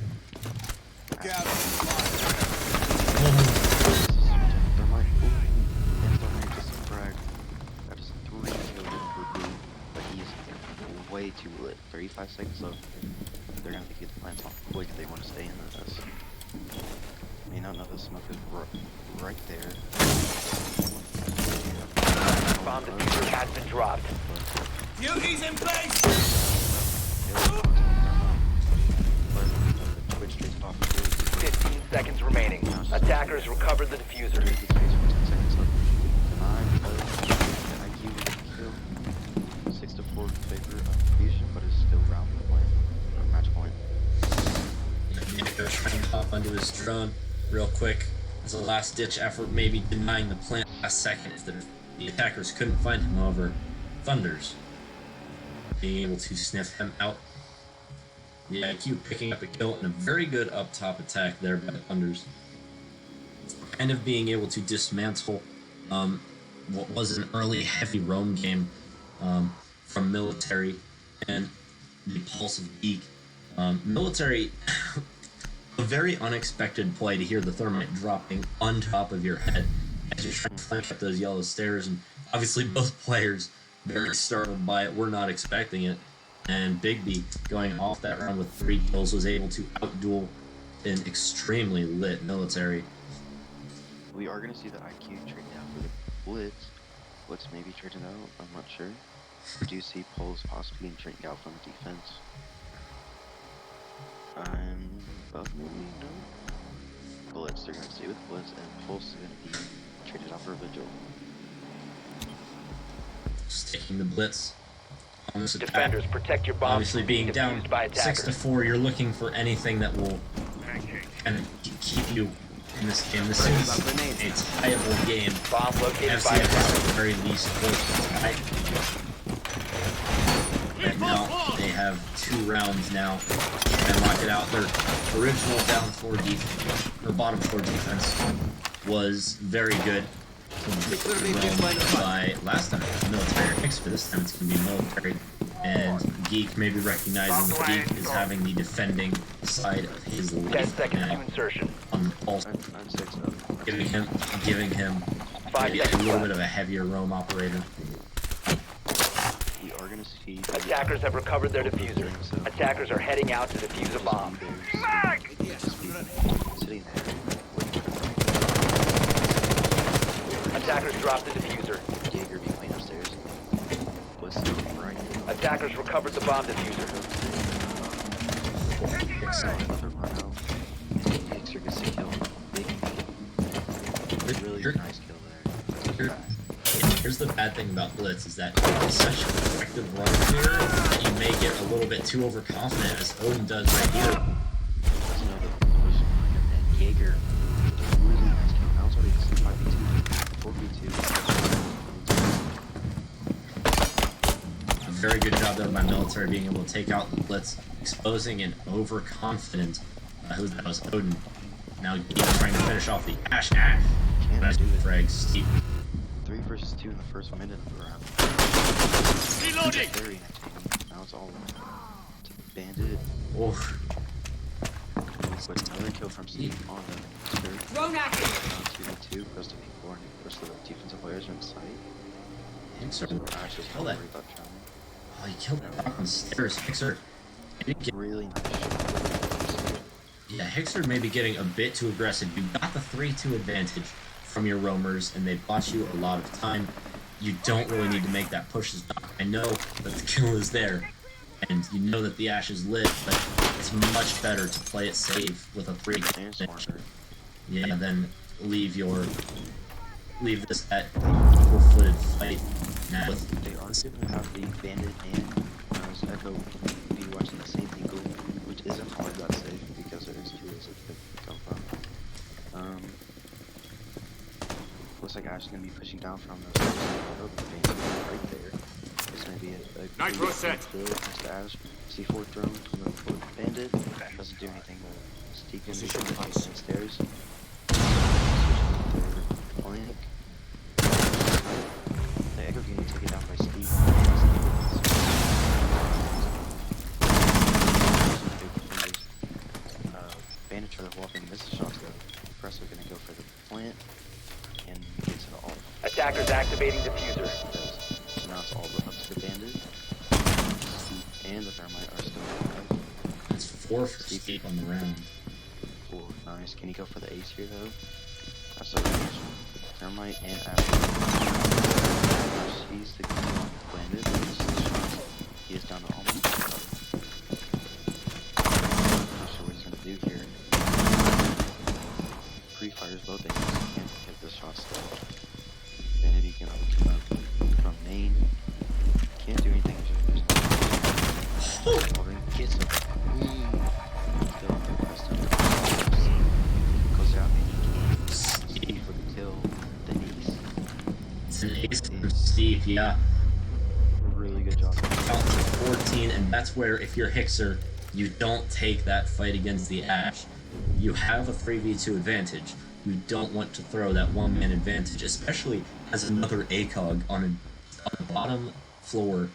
Thermite, and Thermite just frag. That is 3 kills per group, but he's way too lit. 35 seconds left. They're gonna have to get the plants on quick if they want to stay in this. May not know the smoke is right there. Bomb diffuser has been dropped. Duties in place! Twitch straight off. 15 seconds remaining. Attackers recovered the diffuser. IQ 6 to 4 favor of Fusion, but it's still round point or match point. They're trying to hop onto his drone real quick as a last ditch effort, maybe denying the plant last second if the attackers couldn't find him. Over ThunderZ being able to sniff him out. The IQ picking up a kill and a very good up top attack there by ThunderZ. Kind of being able to dismantle what was an early heavy roam game from Military and the Pulse of Geek. Military, a very unexpected play to hear the thermite dropping on top of your head as you're trying to flank up those yellow stairs, and obviously both players very startled by it, were not expecting it. And Bigby, going off that round with 3 kills, was able to outduel an extremely lit Military. We are going to see the IQ trade down for the Blitz. Blitz maybe traded out, I'm not sure. Do you see Pulse possibly being traded out from the defense? Both maybe, no. Blitz, they're going to stay with Blitz, and Pulse is going to be traded out for Vigil. Just taking the Blitz on this attack. Defenders, protect your bombs. Obviously being down by 6 to 4, you're looking for anything that will kind of keep you in this game. This is a tieable game. Bomb located by FzN has attackers. at the very least forced to tie. Right now, they have 2 rounds now and lock it out. Their original down 4 defense, or bottom 4 defense, was very good. By last time it was Military picks, for this time it's going to be Military. And Geek maybe recognizing that Geek is having the defending side of his 10 life seconds now. to insertion. Also I'm 6 up. giving him 5 maybe a seconds little left. bit of a heavier roam operator. We are going to see... Attackers have recovered their diffuser. Attackers are heading out to defuse a bomb. Sitting there. Attackers dropped the diffuser. Jaeger being playing upstairs. Blitz right. Attackers recovered the bomb diffuser. Another run out. Hixer gets a kill. Big really nice kill there. Here's the bad thing about Blitz, is that it's such an effective run clear that you may get a little bit too overconfident, as Odin does right here. That's another push. And Jaeger with a really nice kill. Now it's already 5v2, 4v2. A very good job there by Military being able to take out the Blitz, exposing an overconfident, who that was, Odin. Now he's trying to finish off the Ash. Nice do it. frag, Steve. 3 versus 2 in the first minute of the round. Reloading! Very entertaining. Now it's all to Bandit. Oh, But another kill from Steve on the third. Drone active. 2v2, close to P4, and of course the defensive players are in sight. Hixer, Ash is kill not that. worried about drowning. Oh, he killed that rock on the stairs. Hixer, Really nice shot. yeah, Hixer may be getting a bit too aggressive. You got the 3-2 advantage from your roamers, and they bought you a lot of time. You don't really need to make that push. I know that the kill is there, and you know that the Ash is lit, but it's much better to play it safe with a 3 And smarter. yeah, then leave this at equal-footed fight. Now with They are going to have the Bandit and Echo be watching the same angle, which isn't hard that safe because there is 2 ways it could come from. Looks like Ash is going to be pushing down from the Bandit right there. This may be a Nitro set. build next to Ash. C4 thrown from the Bandit. Doesn't do anything. Steve can be shooting on the stairs. Flank. The Echo getting taken down by Steve. Bandit trying to Walking misses shots though. Presso gonna go for the plant and gets it all. Attackers activating diffuser. So now it's all up to the bandit. And the thermite are still alive. It's 4 for Steve on the round. Cool, nice. Can he go for the ace here though? That's a range. Thermite and Asher. He's the bandit. He is down to almost. Not sure what he's gonna do here. Pre-fires both angles. Can't hit this shot still. Vanity can come up from main. Can't do anything. Gets him. Still pressed him. Goes out and Steve for the kill. Denise. It's an ace for Steve, yeah. Really good job. Count to 14, and that's where if you're Hixer, you don't take that fight against the Ash. You have a 3v2 advantage. You don't want to throw that one-man advantage, especially as another ACOG on a bottom floor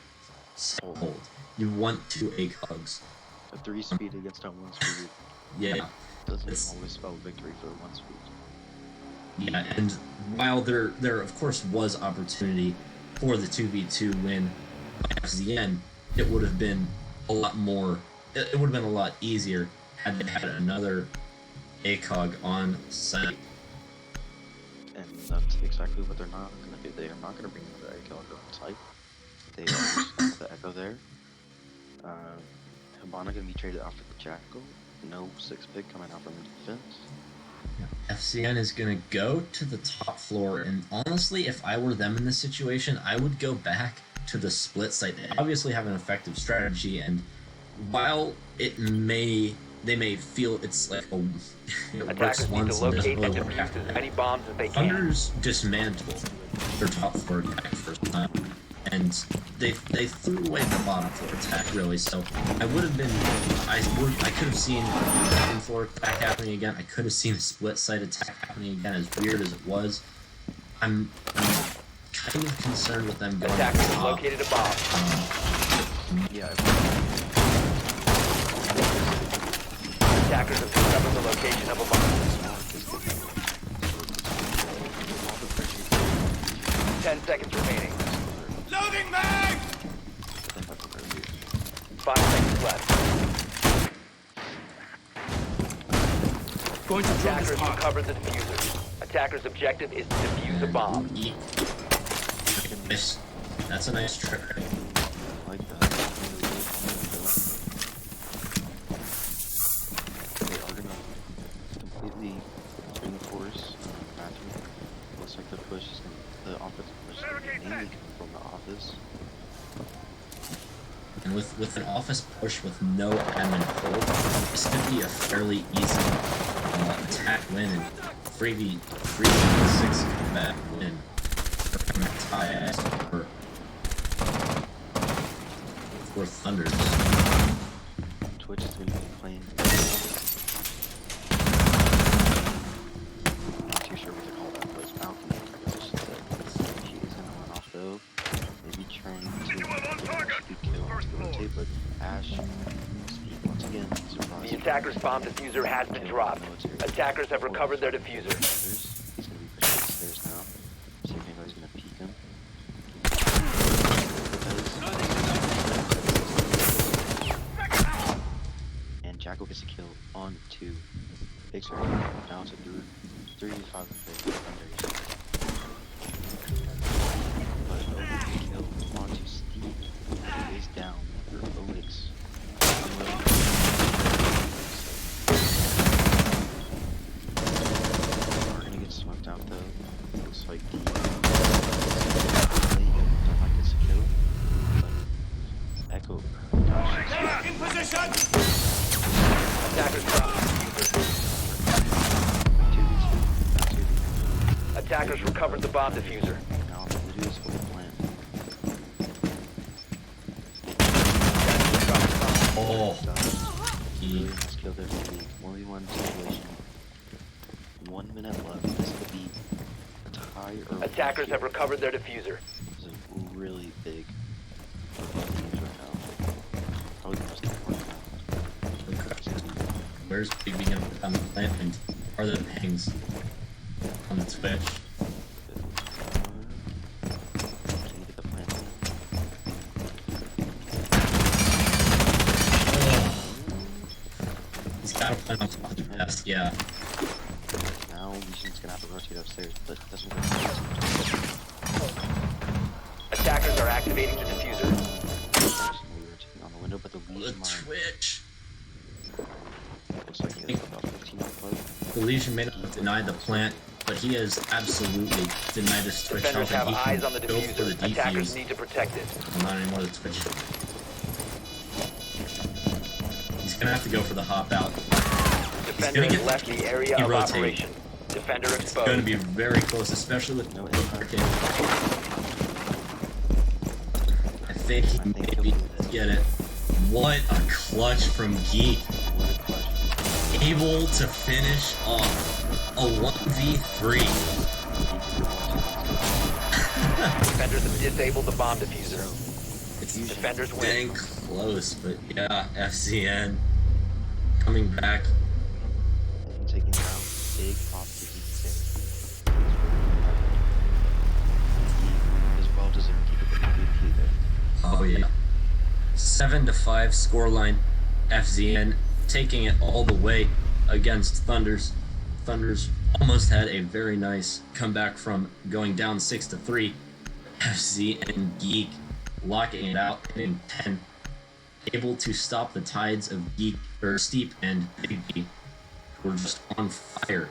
hold. You want 2 ACOGs. A 3 speed against a 1 speed Yeah. doesn't It's- always spell victory for 1 speed. Yeah, and while there of course was opportunity for the 2v2 win by FzN, it would have been a lot more. It would have been a lot easier had they had another ACOG on site. And that's exactly what they're not going to do. They are not going to bring the Echo on site. They are just the Echo there. Hibana going to be traded out for the Jackal. No 6 pick coming out from the defense. FzN is gonna go to the top floor, and honestly, if I were them in this situation, I would go back to the split site. They obviously have an effective strategy, and while they may feel it's like it works Attackers need once to and doesn't locate and really work defuse after as that. many bombs as they can. ThunderZ dismantled their top floor attack first time, and they threw away the bottom floor attack really. So I would have been, I could have seen the second floor attack happening again. I could have seen the split site attack happening again. As weird as it was, I'm kind of concerned with them going Attackers have top. located a bomb. Yeah, Attackers have discovered the location of a bomb. 10 seconds remaining. Loading mag! 5 seconds left. Going to drop Attackers this part. recovered the diffuser. Attackers' objective is to defuse a bomb. That's a nice trick. like that. They are going to completely reinforce bathroom. Looks like the push is going to, the offensive push is going to mainly come from the office. And with an office push with no admin hold, this could be a fairly easy attack win and 3v6 combat win for tie for ThunderZ. Twitch is going to be playing. Not too sure what to call that, but it's balcony. She is going to run off though. Maybe trying to get a speed kill to rotate, but Ash, Steve once again, surprise. The attacker's bomb diffuser has been dropped. Attackers have recovered their diffuser. He's going to be pushing upstairs now. See if anybody's going to peek him. And Jackal gets a kill on 2. Big circle down to 3v5 Thunders. But over the kill onto Steve. He is down for Olix. We're gonna get smoked out though. Looks like the Dynamite gets a kill. But Echo. In position! Attackers dropped the diffuser. 2v2. Attackers recovered the bomb diffuser. Now all they have to do is hold the plant. Oh, Really nice kill there for the 1v1 situation. 1 minute left. This could be a tie or a Attackers win have here. recovered their diffuser. This is really big for both teams right now. Probably the most important round. Where's Big B gonna put on the plant, and are there pings on the Twitch? Can you get the plant? He's got a plant on top of the desk, yeah. Now Legion's gonna have to rotate upstairs, but doesn't go. Attackers are activating the diffuser. Rotating on the window, but the The Legion mine Twitch. looks like he has about 15 on play. The Legion may not have denied the plant, but he has absolutely denied this Twitch Defenders health, and have he eyes on the can go for the diffuser. Attackers defuse. need to protect it. Well, not anymore, the Twitch. He's gonna have to go for the hop out. Defender gonna has get- left the area he of rotated. operation. Defender It's going to exposed. be very close, especially with No, no it's arcade. I think he think may he'll be do this. get it. What a clutch from Geek. What a question. Able to finish off a 1v3. Defenders have disabled the bomb diffuser. It's Defenders win. dang close, but yeah, FzN coming back. And taking down big pop to Geek there. He is well deserved to get the MVP there. Oh yeah. 7-5 scoreline. FzN taking it all the way against ThunderZ. ThunderZ almost had a very nice comeback from going down 6-3. FzN Geek locking it out, hitting 10. Able to stop the tides of Geek or Steep and Big B, who were just on fire.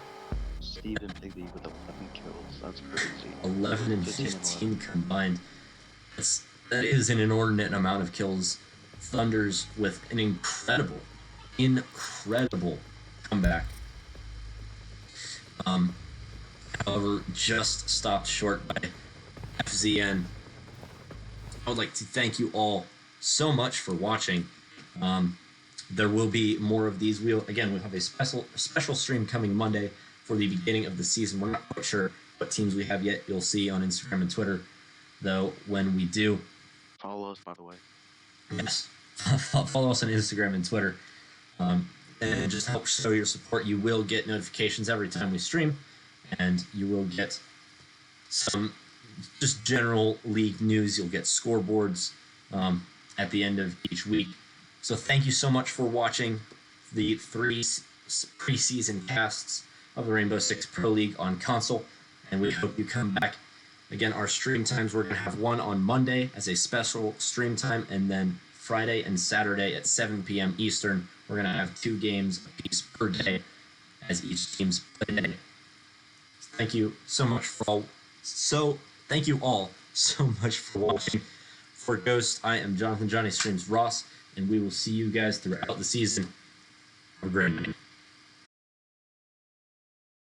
Steve and Bigby with 11 kills. That's crazy. 11 and 15 and 15 combined. That is an inordinate amount of kills. ThunderZ with an incredible comeback. However, just stopped short by FzN. I would like to thank you all so much for watching. There will be more of these. We'll have a special stream coming Monday for the beginning of the season. We're not quite sure what teams we have yet. You'll see on Instagram and Twitter, though, when we do. Follow us, by the way. Yes. Follow us on Instagram and Twitter. And just help show your support. You will get notifications every time we stream, and you will get some just general league news. You'll get scoreboards at the end of each week. So thank you so much for watching the 3 preseason casts of the Rainbow Six Pro League on console, and we hope you come back. Again, our stream times, we're going to have one on Monday as a special stream time, and then Friday and Saturday at 7 p.m. Eastern. We're going to have 2 games apiece per day as each team's play day. Thank you so much for all. Thank you all so much for watching. For Ghost, I am Jonathan Johnny Streams Ross, and we will see you guys throughout the season. Have a great night.